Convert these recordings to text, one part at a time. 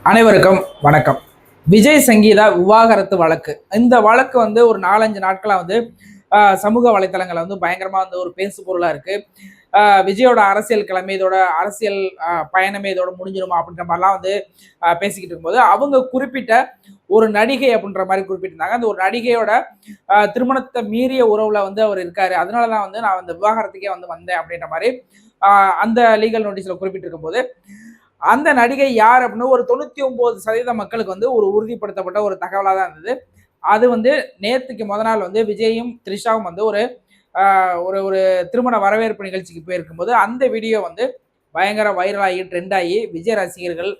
அனைவருக்கும் வணக்கம். விஜய் சங்கீதா விவாகரத்து வழக்கு. இந்த வழக்கு வந்து ஒரு 4-5 நாட்களா வந்து சமூக வலைத்தளங்கள்ல வந்து பயங்கரமா வந்து ஒரு பேசு பொருளா இருக்கு. விஜயோட அரசியல் கிழமை இதோட அரசியல் பயணமே இதோட முடிஞ்சிருமா அப்படின்ற மாதிரிலாம் வந்து பேசிக்கிட்டு இருக்கும்போது அவங்க குறிப்பிட்ட ஒரு நடிகை அப்படின்ற மாதிரி குறிப்பிட்டிருந்தாங்க. அந்த ஒரு நடிகையோட திருமணத்தை மீறிய உறவுல வந்து அவர் இருக்காரு. அதனாலதான் வந்து நான் அந்த விவாகரத்துக்கே வந்து வந்தேன் அப்படின்ற மாதிரி அந்த லீகல் நோட்டீஸ்ல குறிப்பிட்டிருக்கும் போது அந்த நடிகை யார் அப்படின்னு ஒரு 99% மக்களுக்கு வந்து ஒரு உறுதிப்படுத்தப்பட்ட ஒரு தகவலாக தான் இருந்தது. அது வந்து நேத்துக்கு முத நாள் வந்து விஜயும் த்ரிஷாவும் வந்து ஒரு ஒரு ஒரு திருமண வரவேற்பு நிகழ்ச்சிக்கு போயிருக்கும்போது அந்த வீடியோ வந்து பயங்கர வைரல் ஆகி ட்ரெண்ட் ஆகி விஜய் ரசிகர்கள்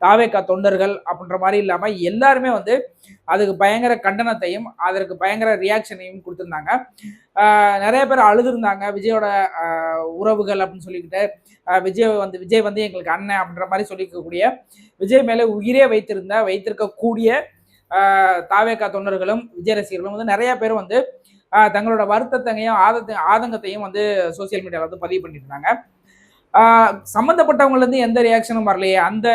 தாவேக்கா தொண்டர்கள் அப்படின்ற மாதிரி இல்லாம எல்லாருமே வந்து அதுக்கு பயங்கர கண்டனத்தையும் அதற்கு பயங்கர ரியாக்ஷனையும் கொடுத்திருந்தாங்க. நிறைய பேர் அழுதுருந்தாங்க. விஜயோட உறவுகள் அப்படின்னு சொல்லிக்கிட்டு விஜய் வந்து எங்களுக்கு அண்ணன் அப்படின்ற மாதிரி சொல்லிக்கக்கூடிய விஜய் மேல உயிரே வைத்திருக்கக்கூடிய தாவேக்கா தொண்டர்களும் விஜய் ரசிகர்களும் வந்து நிறைய பேர் வந்து தங்களோட வருத்தத்தையும் ஆதங்கத்தையும் வந்து சோசியல் மீடியாவில் வந்து பதிவு பண்ணிட்டு இருந்தாங்க. சம்மந்தப்பட்டவங்கல இருந்து எந்த ரியாக்ஷனும் வரலையே. அந்த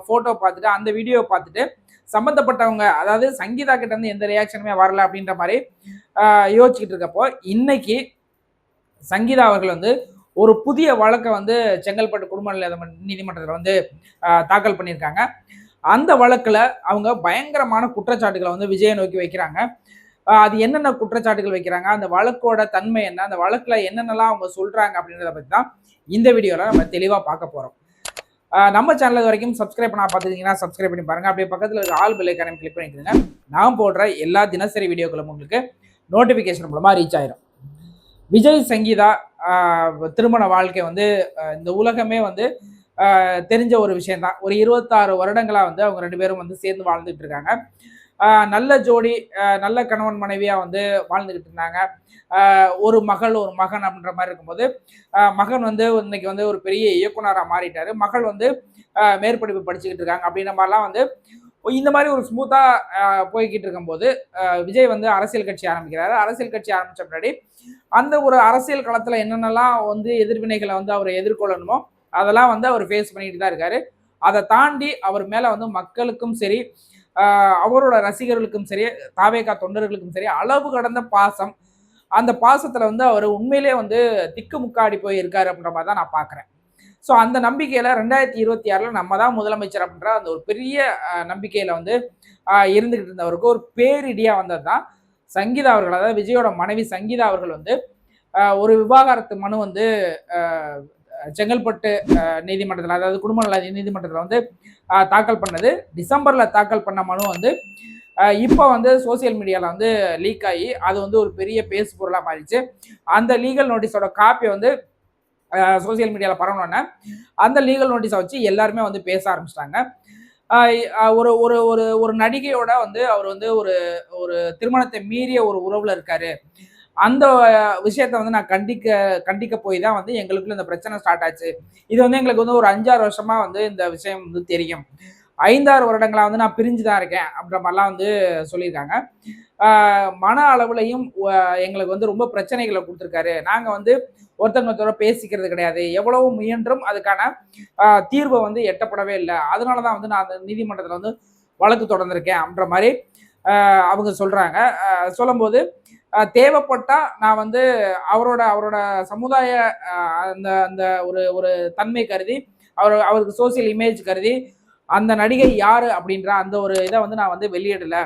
போட்டோ பார்த்துட்டு அந்த வீடியோ பார்த்துட்டு சம்பந்தப்பட்டவங்க அதாவது சங்கீதா கிட்ட இருந்து எந்த ரியாக்ஷனுமே வரல அப்படின்ற மாதிரி யோசிச்சுக்கிட்டு இருக்கப்போ இன்னைக்கு சங்கீதா அவர்கள் வந்து ஒரு புதிய வழக்கை வந்து செங்கல்பட்டு குடும்ப நீதிமன்றத்தில் வந்து தாக்கல் பண்ணியிருக்காங்க. அந்த வழக்கில் அவங்க பயங்கரமான குற்றச்சாட்டுகளை வந்து விஜயை நோக்கி வைக்கிறாங்க. அது என்னென்ன குற்றச்சாட்டுகள் வைக்கிறாங்க, அந்த வழக்கோட தன்மை என்ன, அந்த வழக்கில் என்னென்னலாம் அவங்க சொல்றாங்க அப்படின்றத பற்றி தான் இந்த வீடியோவில் நம்ம தெளிவாக பார்க்க போகிறோம். நம்ம சேனல் வரைக்கும் சப்ஸ்கிரைப் பண்ணா பார்த்துக்கிங்கன்னா சப்ஸ்கிரைப் பண்ணி பாருங்க. அப்படியே பக்கத்தில் இருக்க ஆல் பெல் ஐகானை கிளிக் பண்ணிக்கிறேங்க. நான் போடுற எல்லா தினசரி வீடியோக்களும் உங்களுக்கு நோட்டிஃபிகேஷன் மூலமாக ரீச் ஆயிரும். விஜய் சங்கீதா திருமண வாழ்க்கை வந்து இந்த உலகமே வந்து தெரிஞ்ச ஒரு விஷயம்தான். ஒரு 26 வருடங்களா வந்து அவங்க 2 பேரும் வந்து சேர்ந்து வாழ்ந்துட்டு இருக்காங்க. நல்ல ஜோடி, நல்ல கணவன் மனைவியா வந்து வாழ்ந்துகிட்டு இருந்தாங்க. ஒரு மகள் ஒரு மகன் அப்படின்ற மாதிரி இருக்கும்போது மகன் வந்து இன்னைக்கு வந்து ஒரு பெரிய இயக்குனராக மாறிட்டாரு. மகள் வந்து மேற்படிப்பு படிச்சுக்கிட்டு இருக்காங்க அப்படின்ற மாதிரிலாம் வந்து இந்த மாதிரி ஒரு ஸ்மூத்தா போய்கிட்டு இருக்கும்போது விஜய் வந்து அரசியல் கட்சி ஆரம்பிக்கிறாரு. அரசியல் கட்சி ஆரம்பிச்ச முன்னாடி அந்த ஒரு அரசியல் களத்துல என்னென்னலாம் வந்து எதிர்வினைகளை வந்து அவர் எதிர்கொள்ளணுமோ அதெல்லாம் வந்து அவர் ஃபேஸ் பண்ணிட்டு தான் இருக்காரு. அதை தாண்டி அவர் மேல வந்து மக்களுக்கும் சரி அவரோட ரசிகர்களுக்கும் சரி தாவேகா தொண்டர்களுக்கும் சரி அளவு கடந்த பாசம். அந்த பாசத்துல வந்து அவர் உண்மையிலே வந்து திக்கு முக்காடி போய் இருக்காரு அப்படின்ற மாதிரி தான் நான் பாக்குறேன். ஸோ அந்த நம்பிக்கையில 2026 நம்ம தான் முதலமைச்சர் அப்படின்ற அந்த ஒரு பெரிய நம்பிக்கையில வந்து இருந்துகிட்டு இருந்தவருக்கு ஒரு பேரிடியா வந்தது தான் சங்கீதா அவர்கள். அதாவது விஜயோட மனைவி சங்கீதா அவர்கள் வந்து ஒரு விவாகரத்து மனு வந்து செங்கல்பட்டு நீதிமன்றத்தில் அதாவது குடும்ப நல நீதிமன்றத்தில் வந்து தாக்கல் பண்ணது. டிசம்பர்ல தாக்கல் பண்ண மனு வந்து இப்போ வந்து சோசியல் மீடியாவில் வந்து லீக் ஆகி அது வந்து ஒரு பெரிய பேசு பொருளாக மாறிச்சு. அந்த லீகல் நோட்டீஸோட காப்பி வந்து சோசியல் மீடியாவில் பரவணுன்னா அந்த லீகல் நோட்டீஸை வச்சு எல்லாருமே வந்து பேச ஆரம்பிச்சிட்டாங்க. ஒரு ஒரு ஒரு ஒரு நடிகையோட வந்து அவர் வந்து ஒரு ஒரு திருமணத்தை மீறிய ஒரு உறவுல இருக்காரு. அந்த விஷயத்த வந்து நான் கண்டிக்க போய் தான் வந்து எங்களுக்குள்ள இந்த பிரச்சனை ஸ்டார்ட் ஆச்சு. இது வந்து எங்களுக்கு வந்து ஒரு 5-6 வருஷமா வந்து இந்த விஷயம் வந்து தெரியும். 5-6 வருடங்களா வந்து நான் பிரிஞ்சு தான் இருக்கேன் அப்படின்ற மாதிரிலாம் வந்து சொல்லியிருக்காங்க. மன அளவுலையும் எங்களுக்கு வந்து ரொம்ப பிரச்சனைகளை கொடுத்துருக்காரு. நாங்க வந்து ஒருத்தவங்களோட பேசிக்கிறது கிடையாது. எவ்வளவு முயன்றும் அதுக்கான தீர்வை வந்து எட்டப்படவே இல்லை. அதனால தான் வந்து நான் அந்த நீதிமன்றத்தில் வந்து வழக்கு தொடர்ந்திருக்கேன் அப்படின்ற மாதிரி அவங்க சொல்றாங்க. சொல்லும்போது தேவைப்பட்டா நான் வந்து அவரோட அவரோட சமுதாய அந்த அந்த ஒரு ஒரு தன்மை கருதி அவருக்கு சோசியல் இமேஜ் கருதி அந்த நடிகை யாரு அப்படின்ற அந்த ஒரு இதை வந்து நான் வந்து வெளியிடல.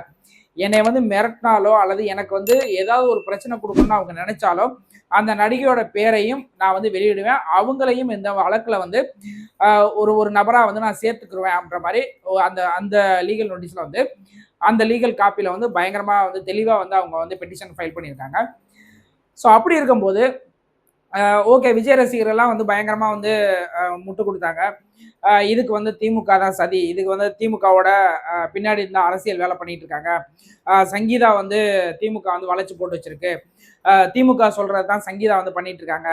என்னை வந்து மிரட்டினாலோ அல்லது எனக்கு வந்து ஏதாவது ஒரு பிரச்சனை கொடுக்கணும்னு அவங்க நினைச்சாலோ அந்த நடிகையோட பேரையும் நான் வந்து வெளியிடுவேன். அவங்களையும் இந்த வழக்குல வந்து ஒரு ஒரு நபரா வந்து நான் சேர்த்துக்குருவேன் அப்படின்ற மாதிரி அந்த அந்த லீகல் நோட்டீஸ்ல வந்து அந்த லீகல் காப்பியில் வந்து பயங்கரமாக வந்து தெளிவாக வந்து அவங்க வந்து பெட்டிஷன் ஃபைல் பண்ணியிருக்காங்க. ஸோ அப்படி இருக்கும்போது ஓகே விஜய் ரசிகர்கள்லாம் வந்து பயங்கரமாக வந்து முட்டு கொடுத்தாங்க. இதுக்கு வந்து திமுக தான் சதி, இதுக்கு வந்து திமுகவோட பின்னாடி இருந்த அரசியல் வேலை பண்ணிட்டு இருக்காங்க. சங்கீதா வந்து திமுக வந்து வளைச்சு போட்டு வச்சிருக்கு. திமுக சொல்றது தான் சங்கீதா வந்து பண்ணிட்டு இருக்காங்க.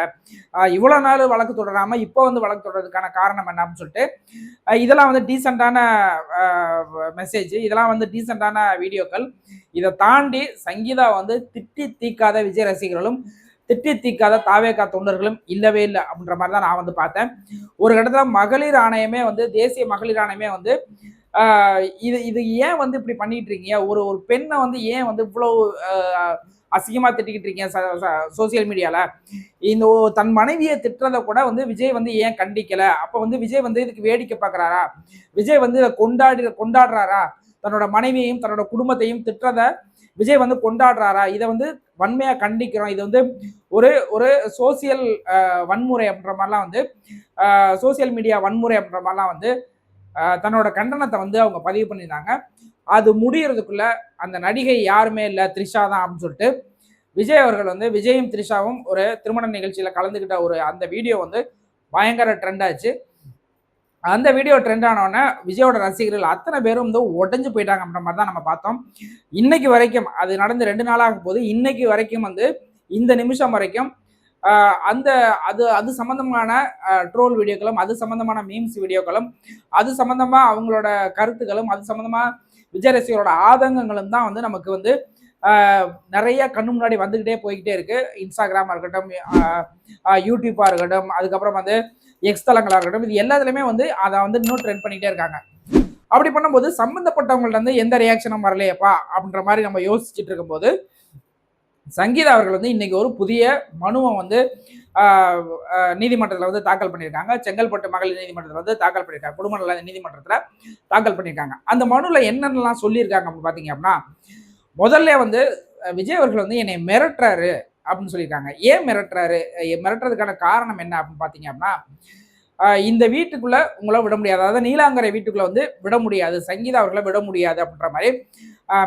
இவ்வளவு நாள் வழக்கு தொடராம இப்போ வந்து வழக்கு தொடர்றதுக்கான காரணம் என்ன அப்படின்னு சொல்லிட்டு இதெல்லாம் வந்து டீசெண்டான மெசேஜ், இதெல்லாம் வந்து டீசெண்டான வீடியோக்கள். இதை தாண்டி சங்கீதா வந்து திட்டி தீக்காத விஜய் ரசிகர்களும் திட்டி தீக்காத தாவேகா தொண்டர்களும் இல்லவே இல்லை அப்படின்ற மாதிரி தான் நான் வந்து பார்த்தேன். ஒரு இடத்துல மகளிர் ஆணையமே வந்து தேசிய மகளிர் ஆணையமே வந்து இது இது ஏன் வந்து இப்படி பண்ணிட்டு இருக்கீங்க? ஒரு ஒரு பெண்ணை வந்து ஏன் வந்து இவ்வளவு அசிங்கமா திட்டிக்கிட்டு இருக்கீங்க சோசியல் மீடியால? இந்த தன் மனைவியை திட்டுறத கூட வந்து விஜய் வந்து ஏன் கண்டிக்கல? அப்ப வந்து விஜய் வந்து இதுக்கு வேடிக்கை பார்க்குறாரா? விஜய் வந்து இதை கொண்டாடுறாரா? தன்னோட மனைவியையும் தன்னோட குடும்பத்தையும் திட்டுறத விஜய் வந்து கொண்டாடுறாரா? இதை வந்து வன்மையா கண்டிக்கிறோம். இது வந்து ஒரு ஒரு சோசியல் வன்முறை அப்படின்ற மாதிரிலாம் வந்து சோசியல் மீடியா வன்முறை அப்படின்ற மாதிரிலாம் வந்து தன்னோட கண்டனத்தை வந்து அவங்க பதிவு பண்ணியிருந்தாங்க. அது முடியறதுக்குள்ள அந்த நடிகை யாருமே இல்லை, த்ரிஷா தான் அப்படின்னு சொல்லிட்டு விஜய் அவர்கள் வந்து விஜயும் த்ரிஷாவும் ஒரு திருமண நிகழ்ச்சியில கலந்துக்கிட்ட ஒரு அந்த வீடியோ வந்து பயங்கர ட்ரெண்ட் ஆச்சு. அந்த வீடியோ ட்ரெண்ட் ஆனோடனே விஜயோட ரசிகர்கள் அத்தனை பேரும் வந்து உடஞ்சு போயிட்டாங்க அப்படின்ற மாதிரி தான் நம்ம பார்த்தோம். இன்னைக்கு வரைக்கும் அது நடந்து 2 நாளாக போது இன்னைக்கு வரைக்கும் வந்து இந்த நிமிஷம் வரைக்கும் அந்த அது அது சம்பந்தமான ட்ரோல் வீடியோக்களும், அது சம்பந்தமான மீம்ஸ் வீடியோக்களும், அது சம்பந்தமா அவங்களோட கருத்துக்களும், அது சம்பந்தமா விஜய் ரசிகரோட ஆதங்கங்களும் தான் வந்து நமக்கு வந்து நிறைய கண்ணு முன்னாடி வந்துகிட்டே போய்கிட்டே இருக்கு. இன்ஸ்டாகிராமா இருக்கட்டும், யூடியூப்பா இருக்கட்டும், அதுக்கப்புறம் வந்து எக்ஸ் தளங்களா இருக்கட்டும், இது எல்லாத்துலயுமே வந்து அதை வந்து இன்னும் ட்ரெண்ட் பண்ணிட்டே இருக்காங்க. அப்படி பண்ணும்போது சம்பந்தப்பட்டவங்கள்ட்ட வந்து எந்த ரியாக்ஷனும் வரலையப்பா அப்படின்ற மாதிரி நம்ம யோசிச்சுட்டு இருக்கும்போது சங்கீதா அவர்கள் வந்து இன்னைக்கு ஒரு புதிய மனுவை வந்து நீதிமன்றத்தில் வந்து தாக்கல் பண்ணியிருக்காங்க. செங்கல்பட்டு மகளிர் நீதிமன்றத்தில் வந்து தாக்கல் பண்ணியிருக்காங்க. குடும்ப நல நீதிமன்றத்தில் தாக்கல் பண்ணியிருக்காங்க. அந்த மனுவில் என்னென்னலாம் சொல்லியிருக்காங்க அப்படின்னு பார்த்தீங்க அப்படின்னா, முதல்ல வந்து விஜய் அவர்கள் வந்து என்னை மிரட்டுறாரு அப்படின்னு சொல்லியிருக்காங்க. ஏன் மிரட்டுறாரு, மிரட்டுறதுக்கான காரணம் என்ன அப்படின்னு பார்த்தீங்க அப்படின்னா, இந்த வீட்டுக்குள்ள உங்களை விட முடியாது, அதாவது நீலாங்கரை வீட்டுக்குள்ள வந்து விட முடியாது, சங்கீதா அவர்களை விட முடியாது அப்படின்ற மாதிரி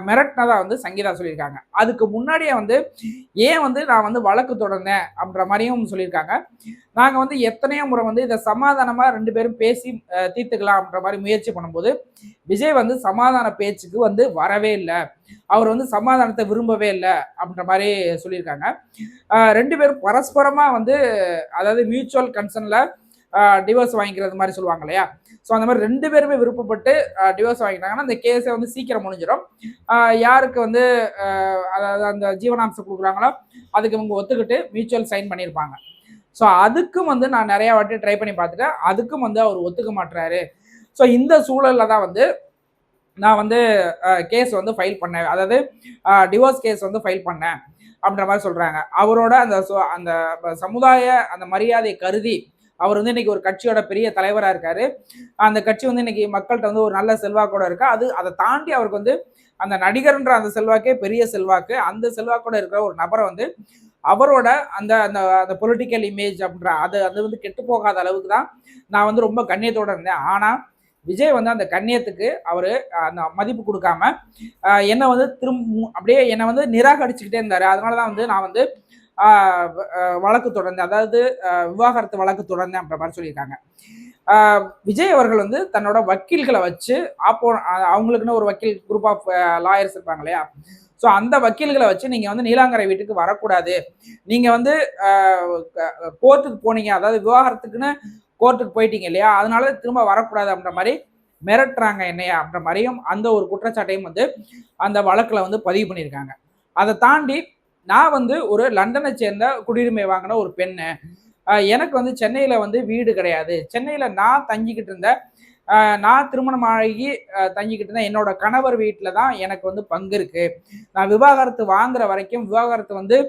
மிரட்டினதா வந்து சங்கீதா சொல்லியிருக்காங்க. அதுக்கு முன்னாடியே வந்து ஏன் வந்து நான் வந்து வழக்கு தொடர்ந்தேன் அப்படின்ற மாதிரியும் சொல்லியிருக்காங்க. நாங்கள் வந்து எத்தனையோ முறை வந்து இதை சமாதானமாக 2 பேரும் பேசி தீர்த்துக்கலாம் அப்படின்ற மாதிரி முயற்சி பண்ணும்போது விஜய் வந்து சமாதான பேச்சுக்கு வந்து வரவே இல்லை, அவர் வந்து சமாதானத்தை விரும்பவே இல்லை அப்படின்ற மாதிரி சொல்லியிருக்காங்க. 2 பேரும் பரஸ்பரமாக வந்து அதாவது மியூச்சுவல் கன்சர்னில் டிவோர்ஸ் வாங்கிக்கிறது மாதிரி சொல்லுவாங்க இல்லையா? ஸோ அந்த மாதிரி 2 பேருமே விருப்பப்பட்டு டிவோர்ஸ் வாங்கிட்டாங்கன்னா அந்த கேஸை வந்து சீக்கிரம் முடிஞ்சிடும். யாருக்கு வந்து அதாவது அந்த ஜீவனாம்சம் கொடுக்குறாங்களோ அதுக்கு இவங்க ஒத்துக்கிட்டு மியூச்சுவல் சைன் பண்ணியிருப்பாங்க. ஸோ அதுக்கும் வந்து நான் நிறையா வாட்டி ட்ரை பண்ணி பார்த்துட்டேன். அதுக்கும் வந்து அவர் ஒத்துக்க மாட்டுறாரு. ஸோ இந்த சூழலில் தான் வந்து நான் வந்து கேஸ் வந்து ஃபைல் பண்ணேன், அதாவது டிவோர்ஸ் கேஸ் வந்து ஃபைல் பண்ணேன் அப்படின்ற மாதிரி சொல்கிறாங்க. அவரோட அந்த அந்த சமுதாய அந்த மரியாதை கருதி அவர் வந்து இன்னைக்கு ஒரு கட்சியோட பெரிய தலைவராக இருக்காரு. அந்த கட்சி வந்து இன்னைக்கு மக்கள்கிட்ட வந்து ஒரு நல்ல செல்வாக்கோட இருக்கா. அதை தாண்டி அவருக்கு வந்து அந்த நடிகர்ன்ற அந்த செல்வாக்கே பெரிய செல்வாக்கு. அந்த செல்வாக்கோட இருக்கிற ஒரு நபரை வந்து அவரோட அந்த அந்த அந்த பொலிட்டிக்கல் இமேஜ் அப்படின்ற அது வந்து கெட்டு போகாத அளவுக்கு தான் நான் வந்து ரொம்ப கண்ணியத்தோடு இருந்தேன். ஆனால் விஜய் வந்து அந்த கண்ணியத்துக்கு அவர் அந்த மதிப்பு கொடுக்காம என்னை வந்து அப்படியே என்னை வந்து நிராகரிச்சுக்கிட்டே இருந்தார். அதனால தான் வந்து நான் வந்து வழக்கு தொடர்ந்தேன், அதாவது விவாகரத்து வழக்கு தொடர்ந்தேன் அப்படின்ற மாதிரி சொல்லியிருக்காங்க. விஜய் அவர்கள் வந்து தன்னோட வக்கீல்களை வச்சு அவங்களுக்குன்னு ஒரு வக்கீல் குரூப் ஆஃப் லாயர்ஸ் இருப்பாங்க இல்லையா? ஸோ அந்த வக்கீல்களை வச்சு நீங்கள் வந்து நீலாங்கரை வீட்டுக்கு வரக்கூடாது, நீங்கள் வந்து கோர்ட்டுக்கு போனீங்க, அதாவது விவாகரத்துக்குன்னு கோர்ட்டுக்கு போயிட்டீங்க இல்லையா, அதனால திரும்ப வரக்கூடாது அப்படின்ற மாதிரி மிரட்டுறாங்க என்னையா அப்படின்ற மாதிரியும் அந்த ஒரு குற்றச்சாட்டையும் வந்து அந்த வழக்கில் வந்து பதிவு பண்ணியிருக்காங்க. அதை தாண்டி நான் வந்து ஒரு லண்டனை சேர்ந்த குடியுரிமை வாங்கின ஒரு பெண்ணு, எனக்கு வந்து சென்னையில் வந்து வீடு கிடையாது, சென்னையில் நான் தங்கிக்கிட்டு இருந்தேன், நான் திருமணம் ஆகி தங்கிக்கிட்டு இருந்தேன், என்னோட கணவர் வீட்டில் தான் எனக்கு வந்து பங்கு இருக்குது, நான் விவாகரத்து வாங்குற வரைக்கும், விவாகரத்து வந்து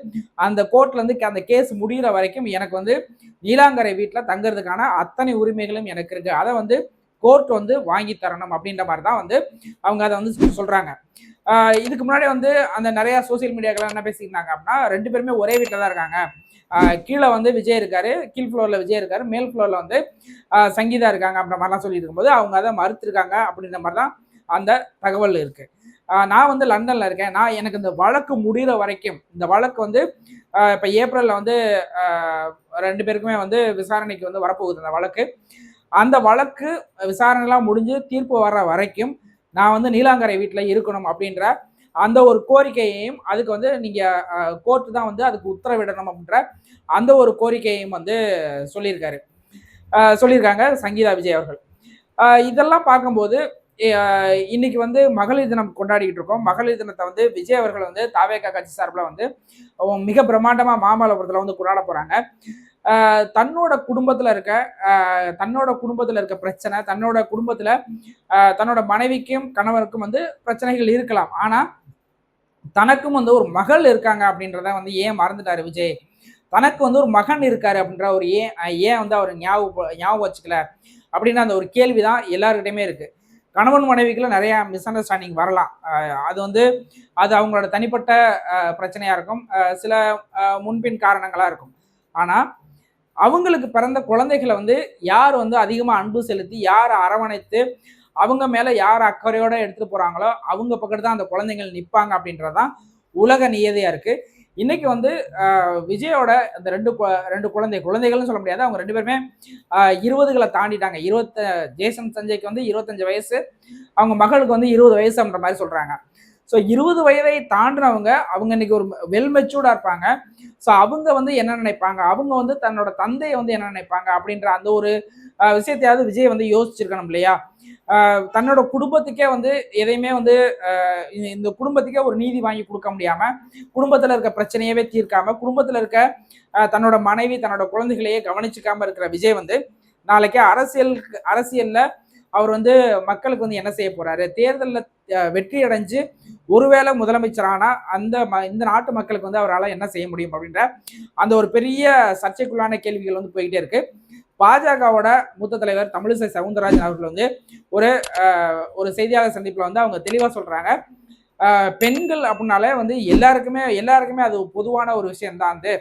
அந்த கோர்ட்லேருந்து அந்த கேஸ் முடிகிற வரைக்கும் எனக்கு வந்து நீலாங்கரை வீட்டில் தங்குறதுக்கான அத்தனை உரிமைகளும் எனக்கு இருக்குது, அதை வந்து கோர்ட் வந்து வாங்கி தரணும் அப்படின்ற மாதிரி தான் வந்து அவங்க அதை வந்து சொல்கிறாங்க. இதுக்கு முன்னாடி வந்து அந்த நிறையா சோசியல் மீடியாக்கெல்லாம் என்ன பேசியிருந்தாங்க அப்படின்னா, 2 பேருமே ஒரே வீட்டில் தான் இருக்காங்க, கீழே வந்து விஜய் இருக்காரு, கீழ் ஃப்ளோரில் விஜய் இருக்காரு, மேல் ஃப்ளோரில் வந்து சங்கீதா இருக்காங்க அப்படின்ற மாதிரிலாம் சொல்லிட்டு இருக்கும்போது அவங்க அதை மறுத்திருக்காங்க அப்படின்ற மாதிரி தான் அந்த தகவல் இருக்குது. நான் வந்து லண்டனில் இருக்கேன், நான் எனக்கு இந்த வழக்கு முடிகிற வரைக்கும், இந்த வழக்கு வந்து இப்போ ஏப்ரலில் வந்து 2 பேருக்குமே வந்து விசாரணைக்கு வந்து வரப்போகுது அந்த வழக்கு. அந்த வழக்கு விசாரணைலாம் முடிஞ்சு தீர்ப்பு வர்ற வரைக்கும் நான் வந்து நீலாங்கரை வீட்டில் இருக்கணும் அப்படின்ற அந்த ஒரு கோரிக்கையையும், அதுக்கு வந்து நீங்கள் கோர்ட்டு தான் வந்து அதுக்கு உத்தரவிடணும் அப்படின்ற அந்த ஒரு கோரிக்கையையும் வந்து சொல்லியிருக்காங்க சங்கீதா விஜய் அவர்கள். இதெல்லாம் பார்க்கும்போது இன்னைக்கு வந்து மகளிர் தினம் கொண்டாடிக்கிட்டு இருக்கோம். மகளிர் தினத்தை வந்து விஜய் அவர்கள் வந்து தாவேகா கட்சி சார்பில் வந்து மிக பிரம்மாண்டமாக மாமல்லபுரத்தில் வந்து கொண்டாட போகிறாங்க. தன்னோட குடும்பத்துல இருக்க பிரச்சனை, தன்னோட குடும்பத்துல தன்னோட மனைவிக்கும் கணவருக்கும் வந்து பிரச்சனைகள் இருக்கலாம். ஆனா தனக்கும் வந்து ஒரு மகள் இருக்காங்க அப்படின்றத வந்து ஏன் மறந்துட்டாரு விஜய்? தனக்கு வந்து ஒரு மகன் இருக்காரு அப்படின்ற ஒரு ஏன் வந்து அவர் ஞாபகம் வச்சுக்கல அப்படின்னு அந்த ஒரு கேள்விதான் எல்லாருக்கிட்டையுமே இருக்கு. கணவன் மனைவிக்குள்ள நிறைய மிஸ் அண்டர்ஸ்டாண்டிங் வரலாம். அது அவங்களோட தனிப்பட்ட பிரச்சனையா இருக்கும். சில முன்பின் காரணங்களா இருக்கும். ஆனா அவங்களுக்கு பிறந்த குழந்தைகளை வந்து யார் வந்து அதிகமா அன்பு செலுத்தி, யார் அரவணைத்து, அவங்க மேல யார் அக்கறையோட எடுத்துட்டு போறாங்களோ அவங்க பக்கத்து தான் அந்த குழந்தைகள் நிற்பாங்க அப்படின்றதான் உலக நியதியா இருக்கு. இன்னைக்கு வந்து விஜயோட அந்த ரெண்டு குழந்தைகள்னு சொல்ல முடியாது. அவங்க 2 பேருமே 20களை தாண்டிட்டாங்க. ஜேசன் சஞ்சய்க்கு வந்து 25 வயசு, அவங்க மகளுக்கு வந்து 20 வயசு அப்படின்ற மாதிரி சொல்றாங்க. ஸோ 20 வயதை தாண்டினவங்க அவங்க இன்னைக்கு ஒரு வெல் மெச்சூர்டா இருப்பாங்க. ஸோ அவங்க வந்து என்ன நினைப்பாங்க, அவங்க வந்து தன்னோட தந்தையை வந்து என்ன நினைப்பாங்க அப்படின்ற அந்த ஒரு விஷயத்தையாவது விஜய் வந்து யோசிச்சிருக்கணும் இல்லையா? தன்னோட குடும்பத்துக்கே வந்து எதையுமே வந்து இந்த குடும்பத்துக்கே ஒரு நீதி வாங்கி கொடுக்க முடியாம, குடும்பத்துல இருக்க பிரச்சனையவே தீர்க்காம, குடும்பத்துல இருக்க தன்னோட மனைவி, தன்னோட குழந்தைகளையே கவனிச்சுக்காம இருக்கிற விஜய் வந்து நாளைக்கு அரசியல்ல அவர் வந்து மக்களுக்கு வந்து என்ன செய்ய போறாரு? தேர்தலில் வெற்றி அடைஞ்சு ஒருவேளை முதலமைச்சரானா இந்த நாட்டு மக்களுக்கு வந்து அவரால் என்ன செய்ய முடியும் அப்படின்ற அந்த ஒரு பெரிய சர்ச்சைக்குள்ளான கேள்விகள் வந்து போய்கிட்டே இருக்கு. பாஜகவோட மூத்த தலைவர் தமிழிசை சவுந்தரராஜன் அவர்கள் வந்து ஒரு செய்தியாளர் சந்திப்பில் வந்து அவங்க தெளிவாக சொல்றாங்க, பெண்கள் அப்படின்னாலே வந்து எல்லாருக்குமே அது பொதுவான ஒரு விஷயம் தான். வந்து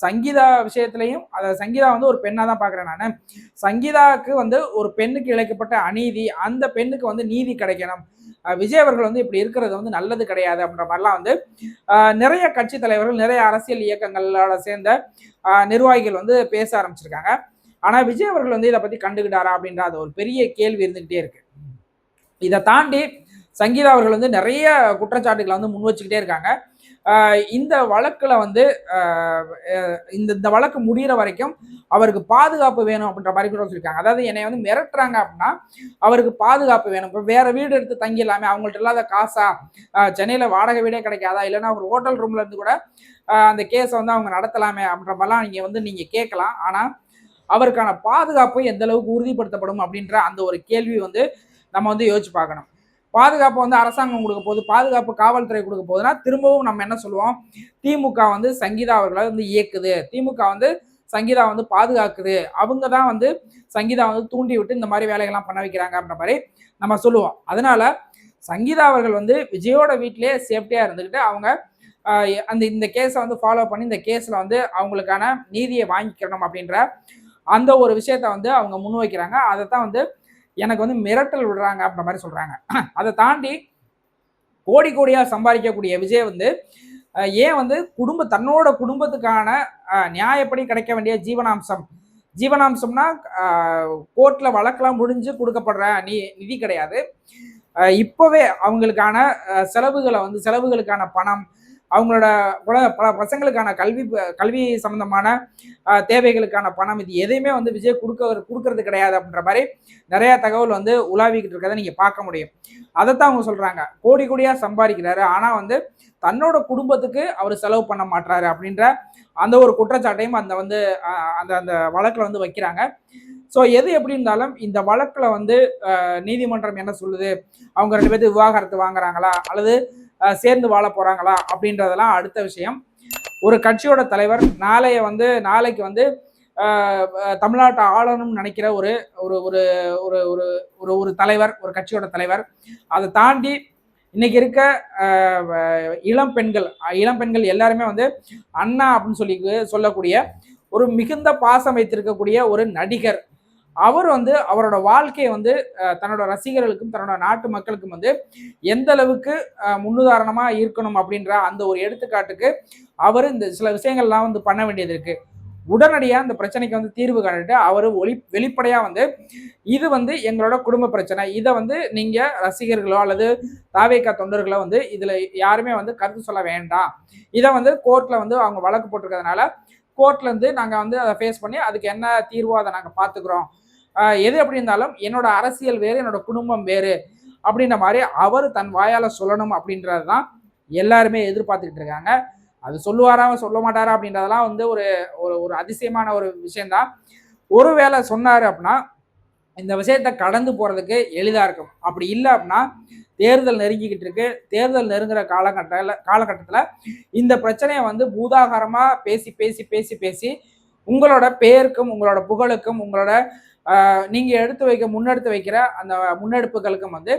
சங்கீதா விஷயத்திலையும் சங்கீதா வந்து ஒரு பெண்ணா தான் பாக்குறேன் நான். சங்கீதாவுக்கு வந்து ஒரு பெண்ணுக்கு இழைக்கப்பட்ட அநீதி, அந்த பெண்ணுக்கு வந்து நீதி கிடைக்கணும். விஜய் அவர்கள் வந்து இப்படி இருக்கிறது வந்து நல்லது கிடையாது அப்படின்ற மாதிரிலாம் வந்து நிறைய கட்சி தலைவர்கள், நிறைய அரசியல் இயக்கங்களோட சேர்ந்த நிர்வாகிகள் வந்து பேச ஆரம்பிச்சிருக்காங்க. ஆனா விஜய் அவர்கள் வந்து இதை பத்தி கண்டுகிட்டாரா அப்படின்ற அது ஒரு பெரிய கேள்வி இருந்துகிட்டே இருக்கு. இதை தாண்டி சங்கீதா அவர்கள் வந்து நிறைய குற்றச்சாட்டுகளை வந்து முன் வச்சுக்கிட்டே இருக்காங்க. இந்த வழக்குல வந்து இந்த வழக்கு முடிகிற வரைக்கும் அவருக்கு பாதுகாப்பு வேணும் அப்படின்ற மாதிரி கூட சொல்லியிருக்காங்க. அதாவது என்னை வந்து மிரட்டுறாங்க அப்படின்னா அவருக்கு பாதுகாப்பு வேணும். இப்போ வேற வீடு எடுத்து தங்கிடலாமே, அவங்கள்ட்ட இல்லாத காசா, சென்னையில வாடகை வீடே கிடைக்காதா, இல்லைன்னா ஒரு ஹோட்டல் ரூம்ல இருந்து கூட அந்த கேஸை வந்து அவங்க நடத்தலாமே அப்படின்ற மாதிரிலாம் நீங்க கேட்கலாம். ஆனா அவருக்கான பாதுகாப்பு எந்த அளவுக்கு உறுதிப்படுத்தப்படும் அப்படின்ற அந்த ஒரு கேள்வி வந்து நம்ம வந்து யோசிச்சு பார்க்கணும். பாதுகாப்பு வந்து அரசாங்கம் கொடுக்க போகுது, பாதுகாப்பு காவல்துறை கொடுக்க போகுதுன்னா திரும்பவும் நம்ம என்ன சொல்லுவோம், திமுக வந்து சங்கீதா அவர்களை வந்து இயக்குது, திமுக வந்து சங்கீதா வந்து பாதுகாக்குது, அவங்க தான் வந்து சங்கீதா வந்து தூண்டி விட்டு இந்த மாதிரி வேலைகள்லாம் பண்ண வைக்கிறாங்க அப்படின்ற மாதிரி நம்ம சொல்லுவோம். அதனால சங்கீதா அவர்கள் வந்து விஜயோட வீட்டிலே சேஃப்டியா இருந்துக்கிட்டு அவங்க இந்த கேஸை வந்து ஃபாலோ பண்ணி இந்த கேஸ்ல வந்து அவங்களுக்கான நீதியை வாங்கிக்கணும் அப்படின்ற அந்த ஒரு விஷயத்த வந்து அவங்க முன்வைக்கிறாங்க. அதைத்தான் வந்து எனக்கு வந்து மிரட்டல் விடுறாங்க அப்படின்ற மாதிரி சொல்றாங்க. அதை தாண்டி கோடி கோடியா சம்பாதிக்கக்கூடிய விஜய் வந்து ஏன் வந்து தன்னோட குடும்பத்துக்கான நியாயப்படி கிடைக்க வேண்டிய ஜீவனாம்சம்னா கோர்ட்ல வழக்கெல்லாம் முடிஞ்சு கொடுக்கப்படுற நிதி கிடையாது. இப்பவே அவங்களுக்கான செலவுகளுக்கான பணம், அவங்களோட பல பசங்களுக்கான கல்வி சம்பந்தமான தேவைகளுக்கான பணம், இது எதையுமே வந்து விஜய் கொடுக்கறது கிடையாது அப்படின்ற மாதிரி நிறைய தகவல் வந்து உலாவிக்கிட்டு இருக்கிறத நீங்க பார்க்க முடியும். அதைத்தான் அவங்க சொல்றாங்க, கோடி கோடியா சம்பாதிக்கிறாரு, ஆனா வந்து தன்னோட குடும்பத்துக்கு அவர் செலவு பண்ண மாட்டாரு அப்படின்ற அந்த ஒரு குற்றச்சாட்டையும் அந்த வழக்குல வந்து வைக்கிறாங்க. ஸோ எது எப்படி இருந்தாலும் இந்த வழக்குல வந்து நீதிமன்றம் என்ன சொல்லுது, அவங்க 2 பேருக்கு விவாகரத்து வாங்குறாங்களா அல்லது சேர்ந்து வாழ போறாங்களா அப்படின்றதெல்லாம் அடுத்த விஷயம். ஒரு கட்சியோட தலைவர் நாளைக்கு வந்து தமிழ்நாட்டை ஆளணும்னு நினைக்கிற ஒரு ஒரு ஒரு ஒரு தலைவர், ஒரு கட்சியோட தலைவர், அதை தாண்டி இன்னைக்கு இருக்க இளம் பெண்கள் எல்லாருமே வந்து அண்ணா அப்படின்னு சொல்லக்கூடிய ஒரு மிகுந்த பாசம் வைத்திருக்கக்கூடிய ஒரு நடிகர், அவர் வந்து அவரோட வாழ்க்கையை வந்து தன்னோட ரசிகர்களுக்கும் தன்னோட நாட்டு மக்களுக்கும் வந்து எந்த அளவுக்கு முன்னுதாரணமா இருக்கணும் அப்படின்ற அந்த ஒரு எடுத்துக்காட்டுக்கு அவர் இந்த சில விஷயங்கள்லாம் வந்து பண்ண வேண்டியது இருக்கு. உடனடியாக இந்த பிரச்சனைக்கு வந்து தீர்வு காணிட்டு அவர் வெளிப்படையா வந்து இது வந்து எங்களோட குடும்ப பிரச்சனை, இதை வந்து நீங்க ரசிகர்களோ அல்லது தாவேகா தொண்டர்களோ வந்து இதுல யாருமே வந்து கருத்து சொல்ல வேண்டாம், இதை வந்து கோர்ட்ல வந்து அவங்க வழக்கு போட்டிருக்கிறதுனால கோர்ட்ல இருந்து நாங்க வந்து அதை ஃபேஸ் பண்ணி அதுக்கு என்ன தீர்வோ அதை நாங்க பாத்துக்கிறோம், எது எப்படி இருந்தாலும் என்னோட அரசியல் வேறு, என்னோட குடும்பம் வேறு அப்படின்ற மாதிரி அவர் தன் வாயால சொல்லணும் அப்படின்றது தான் எல்லாருமே எதிர்பார்த்துக்கிட்டு இருக்காங்க. அது சொல்லுவாரா சொல்ல மாட்டாரா அப்படின்றதெல்லாம் வந்து ஒரு ஒரு அதிசயமான ஒரு விஷயம்தான். ஒருவேளை சொன்னாரு அப்படின்னா இந்த விஷயத்தை கடந்து போறதுக்கு எளிதா இருக்கும். அப்படி இல்லை அப்படின்னா தேர்தல் நெருங்கிக்கிட்டு இருக்கு. தேர்தல் நெருங்குற காலகட்டத்தில் இந்த பிரச்சனையை வந்து பூதாகாரமா பேசி பேசி பேசி பேசி உங்களோட பேருக்கும் உங்களோட புகழுக்கும் உங்களோட நீங்க முன்னெடுத்து வைக்கிற அந்த முன்னெடுப்புகளுக்கும் வந்து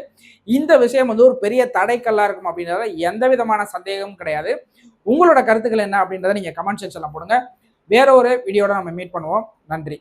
இந்த விஷயம் வந்து ஒரு பெரிய தடைக்கல்லா இருக்கும் அப்படின்றத எந்த விதமான சந்தேகமும் கிடையாது. உங்களோட கருத்துக்கள் என்ன அப்படின்றத நீங்க கமெண்ட் செக்ஷன்ல போடுங்க. வேற ஒரு வீடியோட நம்ம மீட் பண்ணுவோம். நன்றி.